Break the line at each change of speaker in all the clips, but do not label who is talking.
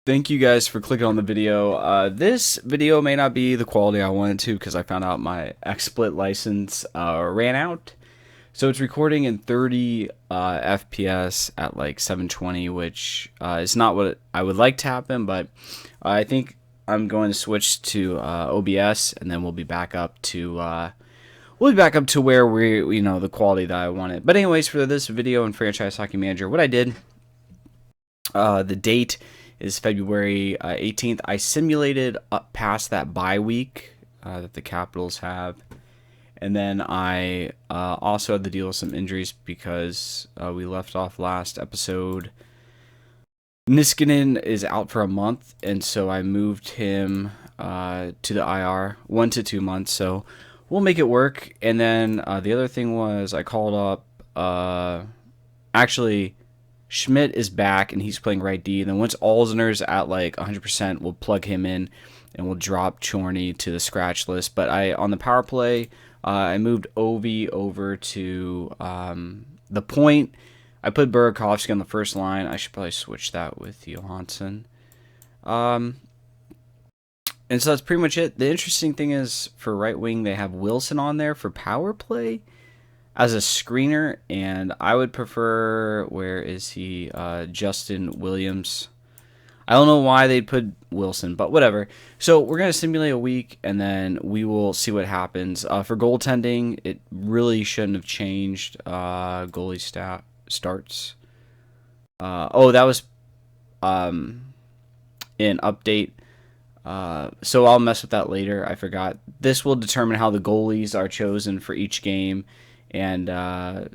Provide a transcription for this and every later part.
Thank you guys for clicking on the video. This video may not be the quality I wanted to because I found out my XSplit license ran out. So it's recording in 30 FPS at like 720, which is not what I would like to happen, but I think I'm going to switch to OBS, and then we'll be back up to where the quality that I wanted. But anyways, for this video and Franchise Hockey Manager, what I did, the date is February 18th. I simulated up past that bye week that the Capitals have. And then I also had to deal with some injuries because we left off last episode. Niskanen is out for a month, and so I moved him to the IR 1 to 2 months. So we'll make it work. And then the other thing was I called up, actually, Schmidt is back and he's playing right D. And then once Alzner's at like 100%, we'll plug him in and we'll drop Chorney to the scratch list. But on the power play, I moved Ovi over to the point. I put Burakovsky on the first line. I should probably switch that with Johansson. And so that's pretty much it. The interesting thing is for right wing, they have Wilson on there for power play as a screener, and I would prefer, where is he, Justin Williams. I don't know why they'd put Wilson, but whatever. So we're going to simulate a week, and then we will see what happens. For goaltending, it really shouldn't have changed. Goalie starts. That was an update. So I'll mess with that later. I forgot. This will determine how the goalies are chosen for each game. And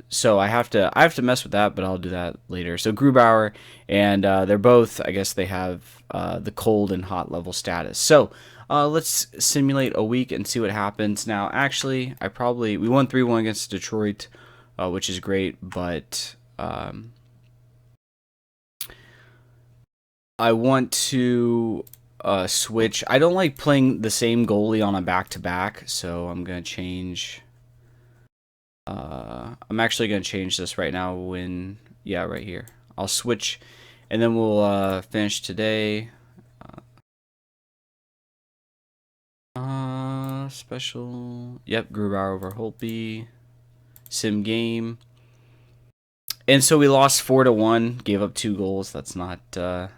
so I have to mess with that, but I'll do that later. So Grubauer, and they're both, I guess they have the cold and hot level status. So let's simulate a week and see what happens. Now, actually, we won 3-1 against Detroit, which is great, but I want to switch. I don't like playing the same goalie on a back-to-back, so I'm going to change. I'm actually going to change this right now right here. I'll switch, and then we'll finish today. Special. Yep, Grubauer over Holtby. Sim game. And so we lost 4-1, gave up 2 goals. That's not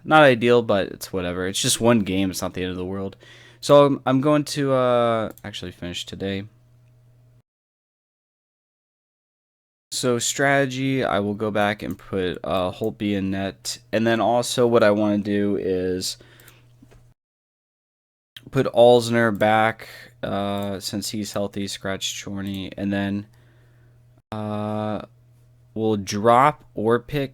ideal, but it's whatever. It's just one game. It's not the end of the world. So I'm going to actually finish today. So strategy, I will go back and put Holtby in net. And then also what I want to do is put Alzner back since he's healthy, scratch Chorney. And then we'll drop Orpik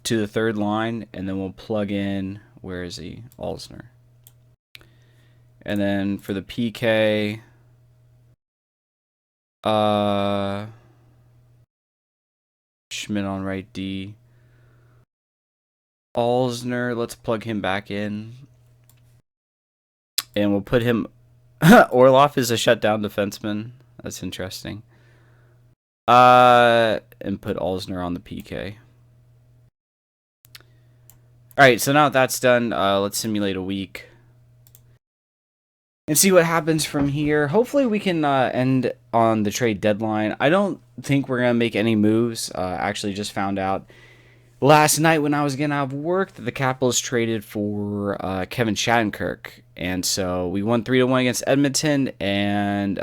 to the third line, and then we'll plug in, where is he? Alzner. And then for the PK, Schmidt on right D. Alzner, let's plug him back in. And we'll put him... Orlov is a shutdown defenseman. That's interesting. And put Alzner on the PK. Alright, so now that that's done, let's simulate a week. And see what happens from here. Hopefully we can end on the trade deadline. I don't think we're going to make any moves. Actually just found out last night when I was getting out of work that the Capitals traded for Kevin Shattenkirk. And so we won 3-1 against Edmonton, and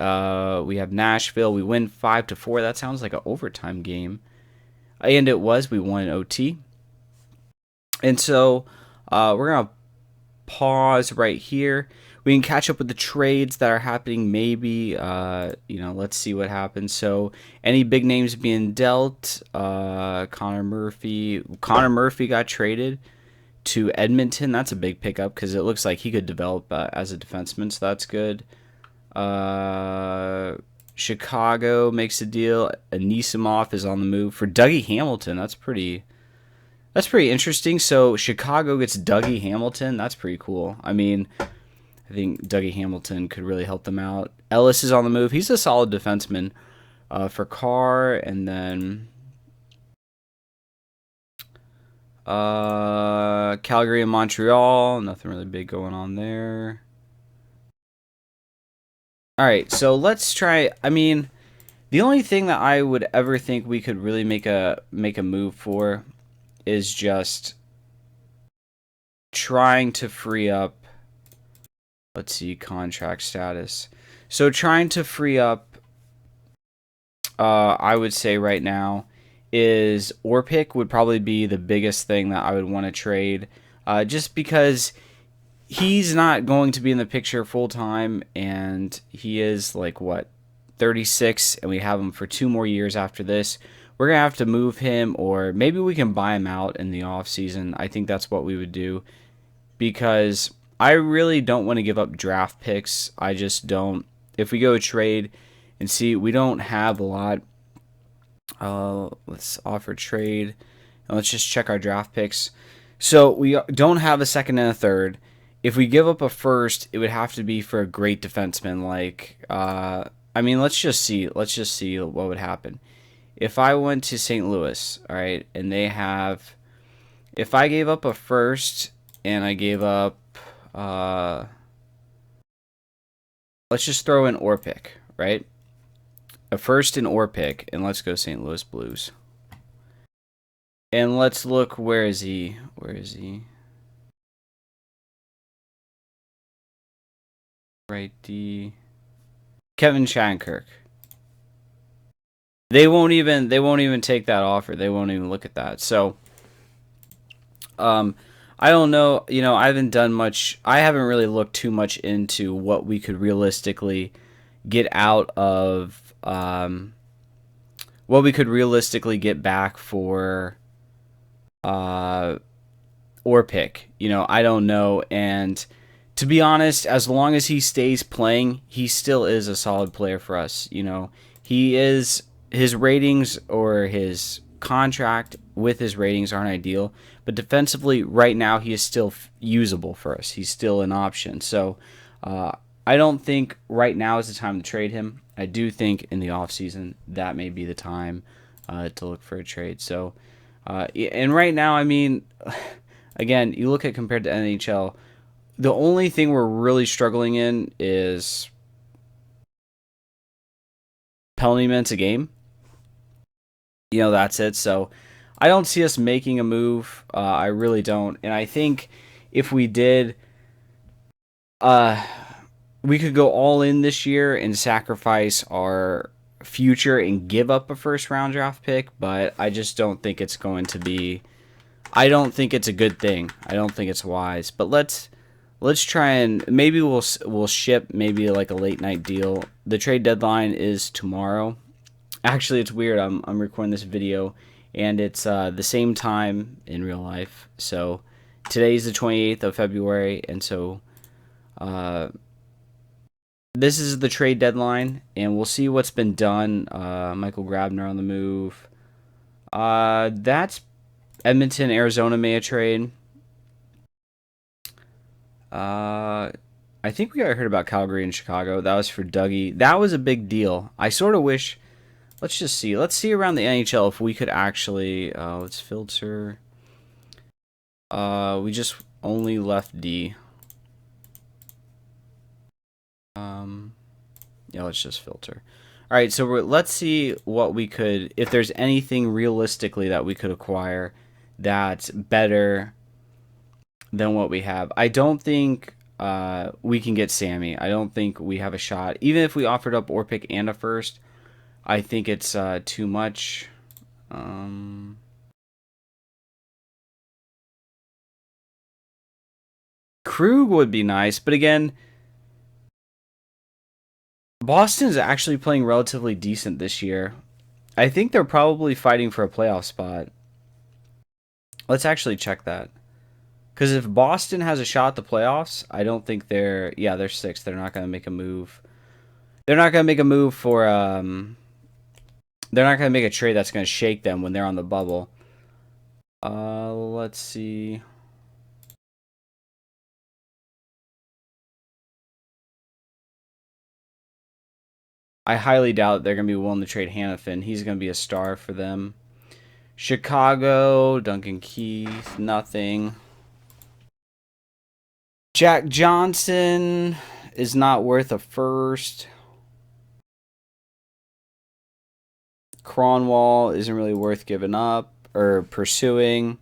we have Nashville. We win 5-4. That sounds like an overtime game. And it was. We won in OT. And so we're going to pause right here. We can catch up with the trades that are happening, maybe. Let's see what happens. So, any big names being dealt? Connor Murphy. Connor Murphy got traded to Edmonton. That's a big pickup because it looks like he could develop as a defenseman, so that's good. Chicago makes a deal. Anisimov is on the move for Dougie Hamilton. That's pretty interesting. So, Chicago gets Dougie Hamilton. That's pretty cool. I mean, I think Dougie Hamilton could really help them out. Ellis is on the move. He's a solid defenseman for Carr. And then Calgary and Montreal. Nothing really big going on there. All right, so let's try. I mean, the only thing that I would ever think we could really make a move for is just trying to free up. Let's see, contract status. So trying to free up, I would say right now, is Orpik would probably be the biggest thing that I would want to trade. Just because he's not going to be in the picture full time, and he is like, what, 36, and we have him for 2 more years after this. We're going to have to move him, or maybe we can buy him out in the offseason. I think that's what we would do, because I really don't want to give up draft picks. I just don't. If we go trade and see, we don't have a lot. Let's offer trade, and let's just check our draft picks. So we don't have a second and a third. If we give up a first, it would have to be for a great defenseman. Like, I mean, let's just see what would happen. If I went to St. Louis, all right, and they have, if I gave up a first and I gave up, let's just throw in Orpik, right? A first in Orpik, and let's go St. Louis Blues. And let's look, where is he? Where is he? Right, D. Kevin Shattenkirk. They won't even take that offer. They won't even look at that. So, I don't know. You know, I haven't done much. I haven't really looked too much into what we could realistically get out of, what we could realistically get back for, Orpik. You know, I don't know. And to be honest, as long as he stays playing, he still is a solid player for us. You know, he is, his ratings or his contract with his ratings aren't ideal, but defensively right now he is still usable for us. He's still an option. So I don't think right now is the time to trade him. I do think in the offseason that may be the time to look for a trade. So and right now, I mean, again, you look at compared to NHL, the only thing we're really struggling in is penalty minutes a game. You know, that's it. So I don't see us making a move. I really don't. And I think if we did, we could go all in this year and sacrifice our future and give up a first round draft pick. But I just don't think it's going to be. I don't think it's a good thing. I don't think it's wise. But let's try and maybe we'll ship maybe like a late night deal. The trade deadline is tomorrow. Actually, it's weird. I'm recording this video, and it's the same time in real life. So today's the 28th of February, and so this is the trade deadline, and we'll see what's been done. Michael Grabner on the move. That's Edmonton, Arizona made a trade. I think we heard about Calgary and Chicago. That was for Dougie. That was a big deal. I sort of wish. Let's just see. Let's see around the NHL if we could actually. Let's filter. We just only left D. Yeah, let's just filter. All right, so let's see what we could. If there's anything realistically that we could acquire that's better than what we have. I don't think we can get Sammy. I don't think we have a shot. Even if we offered up Orpik and a first, I think it's too much. Krug would be nice, but again, Boston's actually playing relatively decent this year. I think they're probably fighting for a playoff spot. Let's actually check that. Because if Boston has a shot at the playoffs, I don't think they're... Yeah, they're 6th. They're not going to make a move. They're not going to make a move for... They're not going to make a trade that's going to shake them when they're on the bubble. Let's see. I highly doubt they're going to be willing to trade Hannafin. He's going to be a star for them. Chicago, Duncan Keith, nothing. Jack Johnson is not worth a first. Cronwall isn't really worth giving up or pursuing.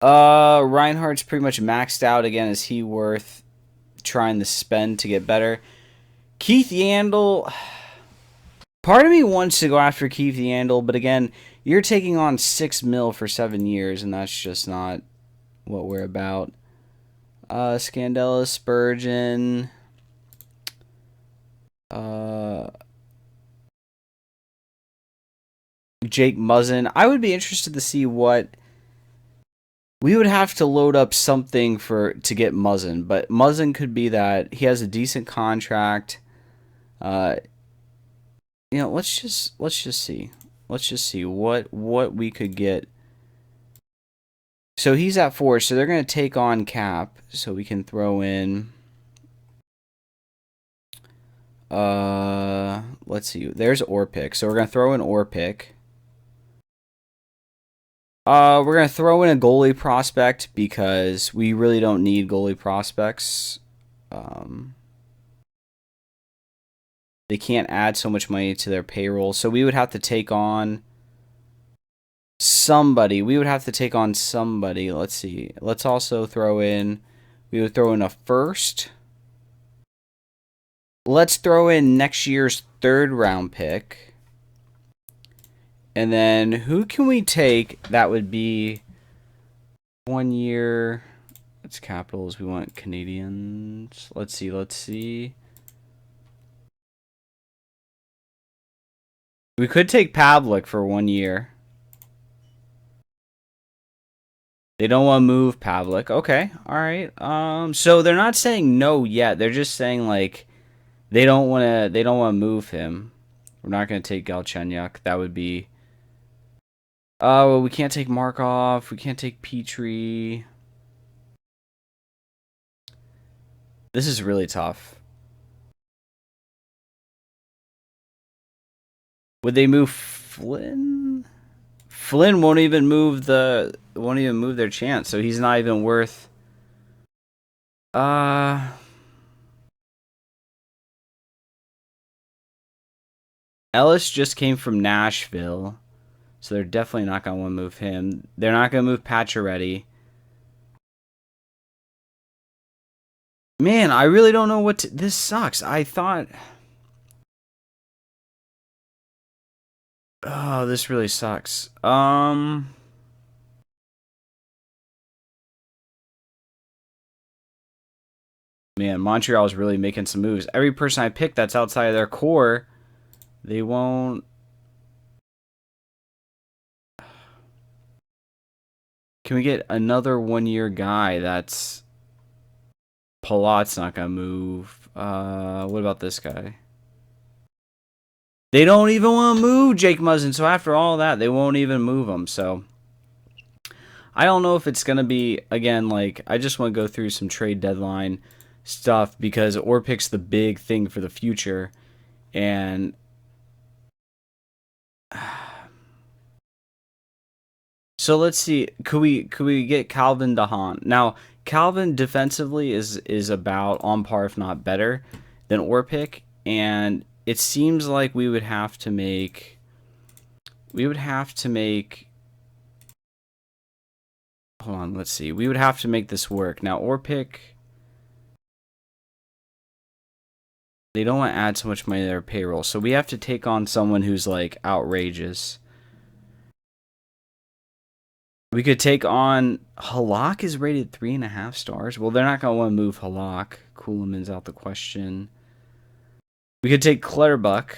Reinhardt's pretty much maxed out again. Is he worth trying to spend to get better? Keith Yandel. Part of me wants to go after Keith Yandel, but again, you're taking on $6 million for 7 years, and that's just not what we're about. Scandella, Spurgeon. Jake Muzzin. I would be interested to see what we would have to load up something to get Muzzin, but Muzzin could be that he has a decent contract. Let's just see. Let's just see what we could get. So he's at 4, so they're going to take on cap, so we can throw in let's see. There's Orpik. So we're going to throw in Orpik. We're going to throw in a goalie prospect because we really don't need goalie prospects. They can't add so much money to their payroll. So we would have to take on somebody. Let's see. Let's also throw in, we would throw in a first. Let's throw in next year's 3rd round pick. And then who can we take that would be 1 year? It's Capitals. We want Canadians. Let's see. We could take Pavlik for 1 year. They don't want to move Pavlik. Okay. All right. So they're not saying no yet. They're just saying like they don't want to move him. We're not going to take Galchenyuk. That would be well, we can't take Markov. We can't take Petrie. This is really tough. Would they move Flynn? Flynn won't even move their chance, so he's not even worth. Ellis just came from Nashville, so they're definitely not gonna want to move him. They're not gonna move Pacioretty. Man, I really don't know what this sucks. I thought. Oh, this really sucks. Man, Montreal's really making some moves. Every person I pick that's outside of their core, they won't. Can we get another 1 year guy that's Palat's not gonna move? What about this guy? They don't even want to move Jake Muzzin, so after all that, they won't even move him. So I don't know if it's gonna be again. Like I just want to go through some trade deadline stuff because Orpik's the big thing for the future, and so let's see. Could we get Calvin Dehaan? Now Calvin defensively is about on par, if not better, than Orpik, and it seems like we would have to make. Hold on, let's see. We would have to make this work. Now Orpik, they don't want to add so much money to their payroll, so we have to take on someone who's like outrageous. We could take on Halak is rated 3.5 stars. Well, they're not gonna want to move Halak. Kuhlman's out the question. We could take Clutterbuck.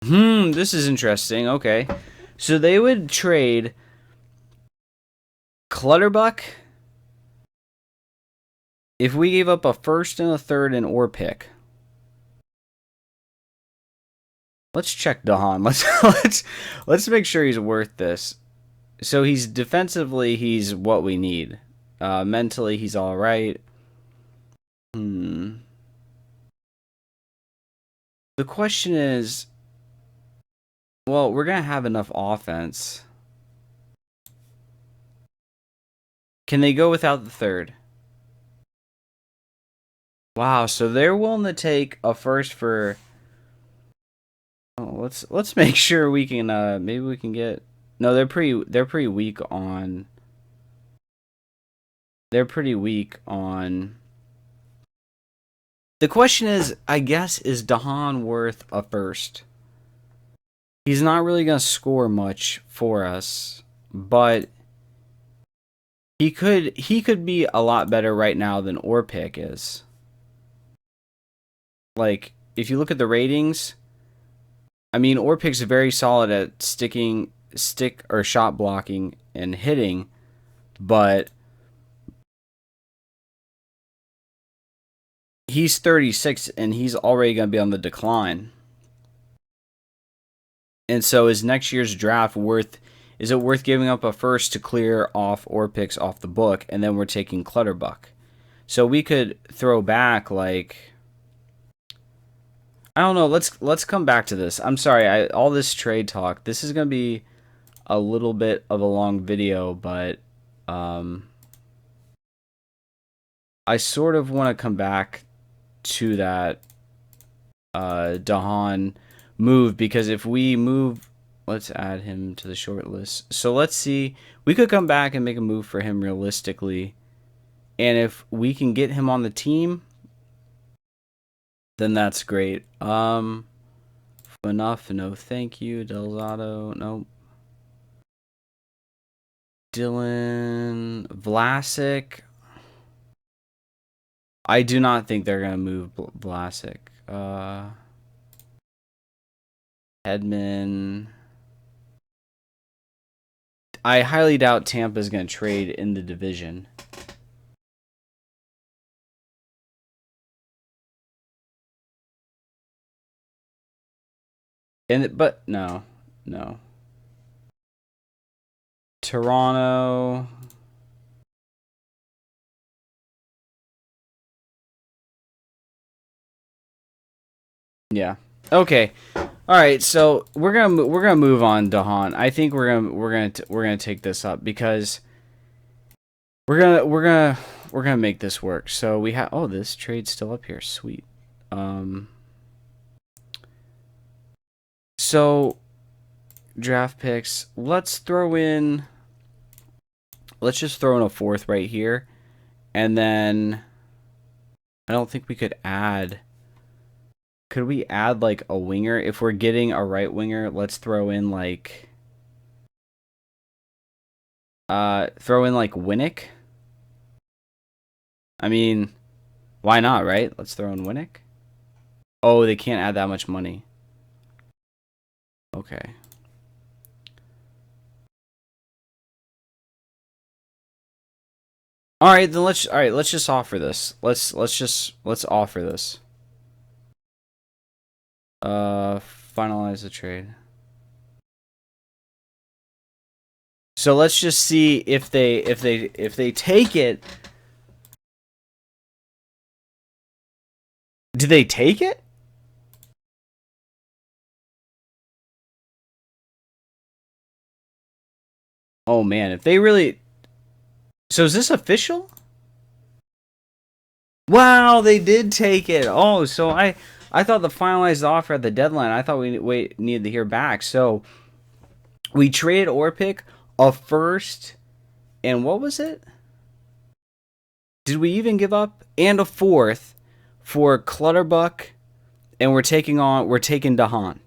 This is interesting. Okay. So they would trade Clutterbuck if we gave up a first and a third and Orpik. Let's check Dehaan. Let's make sure he's worth this. So he's defensively, he's what we need. Mentally, he's all right. The question is, Well, we're gonna have enough offense. Can they go without the third? Wow, so they're willing to take a first for. Oh, let's make sure we can. Maybe we can get. No, they're pretty weak on. They're pretty weak on. The question is, I guess, is Dehaan worth a first? He's not really gonna score much for us, but he could be a lot better right now than Orpik is. Like, if you look at the ratings, I mean, Orpik's very solid at stick or shot blocking and hitting, but he's 36 and he's already going to be on the decline. And so is next year's draft worth, is it worth giving up a first to clear off Orpik's off the book, and then we're taking Clutterbuck? So we could throw back, like, I don't know. Let's come back to this. I'm sorry. All this trade talk. This is gonna be a little bit of a long video, but um, I sort of want to come back to that Dehaan move, because if we move, let's add him to the short list. So let's see. We could come back and make a move for him realistically, and if we can get him on the team, then that's great. Enough. No, thank you. Delzato. No. Dylan Vlasic. I do not think they're gonna move Vlasic. Edman. I highly doubt Tampa's gonna trade in the division. But no. Toronto. Yeah. Okay. All right. So we're gonna move on, Dehaan. I think we're gonna take this up because we're gonna make this work. So we have, oh, this trade's still up here. Sweet. So draft picks. Let's just throw in a fourth right here, and then I don't think we could add. Could we add like a winger if we're getting a right winger? Let's throw in like Winnick. I mean, why not, right? Let's throw in Winnick. Oh, they can't add that much money. Okay. All right, then let's just offer this. Let's offer this. Finalize the trade. So let's just see if they take it. Do they take it? Oh man, if they really. So is this official? Wow, they did take it. Oh, so I thought the finalized offer at the deadline. I thought we needed to hear back. So we traded Orpik, a first, and what was it? Did we even give up? And a fourth for Clutterbuck, and we're taking Dehaan,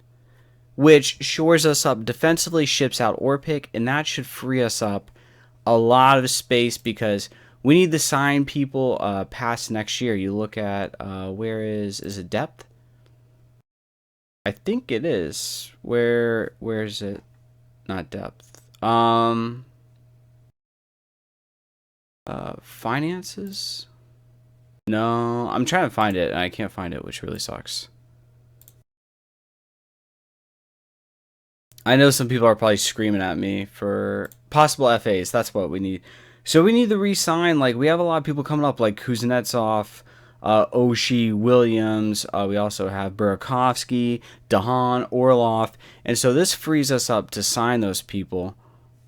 which shores us up defensively, ships out Orpik, and that should free us up a lot of space because we need to sign people past next year. You look at where is it depth? I think it is. Where is it? Not depth. Finances? No, I'm trying to find it and I can't find it, which really sucks. I know some people are probably screaming at me for possible FAs. That's what we need. So we need to re-sign. Like, we have a lot of people coming up, like Kuznetsov, Oshie, Williams. We also have Burakovsky, Dehaan, Orlov. And so this frees us up to sign those people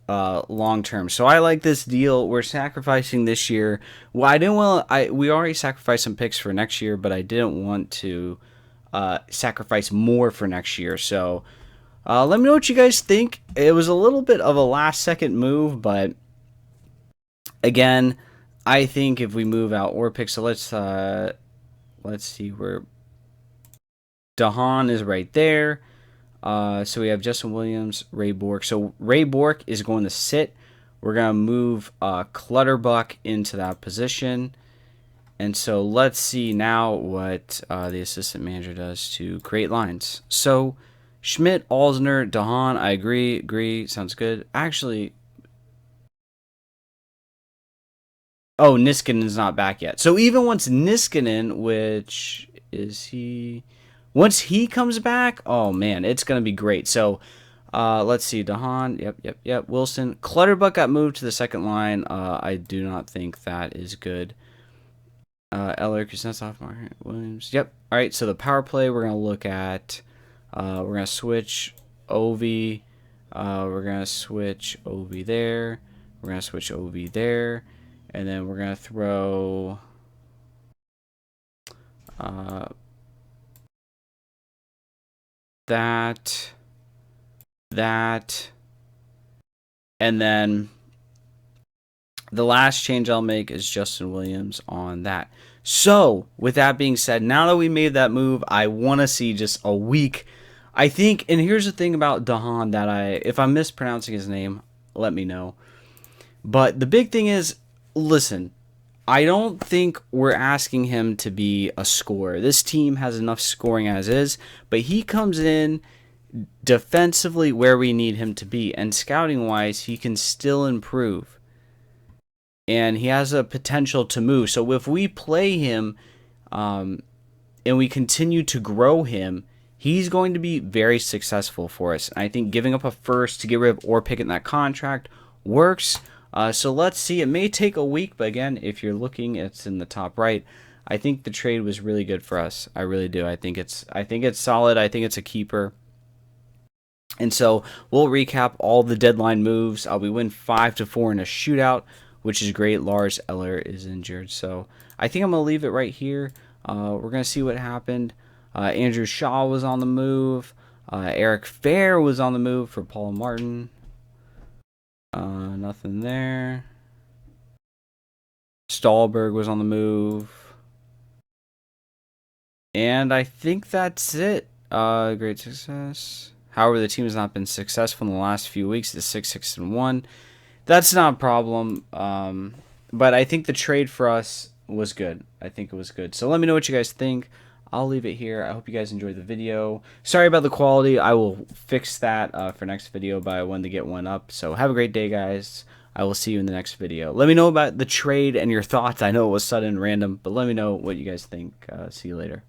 long term. So I like this deal. We're sacrificing this year. Well, I didn't want. We already sacrificed some picks for next year, but I didn't want to sacrifice more for next year. So let me know what you guys think. It was a little bit of a last second move, but again, I think if we move out or pick, so let's see where Dehaan is right there. So we have Justin Williams, Ray Bork. So Ray Bork is going to sit. We're going to move Clutterbuck into that position. And so let's see now what the assistant manager does to create lines. So Schmidt, Alsner, Dehaan, I agree. Sounds good. Actually, oh, Niskanen's not back yet. So even once Niskanen, which is he... Once he comes back, oh man, it's going to be great. So let's see. Dehaan, yep. Wilson. Clutterbuck got moved to the second line. I do not think that is good. Eller, Kuznetsov, Williams. Yep. All right, so the power play we're going to look at. We're going to switch Ovi. We're going to switch Ovi there. We're going to switch Ovi there. And then we're going to throw... that, and then the last change I'll make is Justin Williams on that. So, with that being said, now that we made that move, I want to see just a week. I think, and here's the thing about Dehaan that if I'm mispronouncing his name, let me know. But the big thing is, listen, I don't think we're asking him to be a scorer. This team has enough scoring as is, but he comes in defensively where we need him to be, and scouting-wise, he can still improve. And he has a potential to move. So if we play him and we continue to grow him, he's going to be very successful for us. And I think giving up a first to get rid of or picking that contract works. So let's see. It may take a week, but again, if you're looking, it's in the top right. I think the trade was really good for us. I really do. I think it's solid. I think it's a keeper. And so we'll recap all the deadline moves. We win 5-4 in a shootout, which is great. Lars Eller is injured, so I think I'm gonna leave it right here. We're gonna see what happened. Andrew Shaw was on the move. Eric Fair was on the move for Paul Martin. Nothing there. Stahlberg was on the move. And I think that's it. Great success. However, the team has not been successful in the last few weeks. It's 6-6-1. That's not a problem. But I think the trade for us was good. I think it was good. So let me know what you guys think. I'll leave it here. I hope you guys enjoyed the video. Sorry about the quality. I will fix that for next video by when to get one up. So have a great day, guys. I will see you in the next video. Let me know about the trade and your thoughts. I know it was sudden and random, but let me know what you guys think. See you later.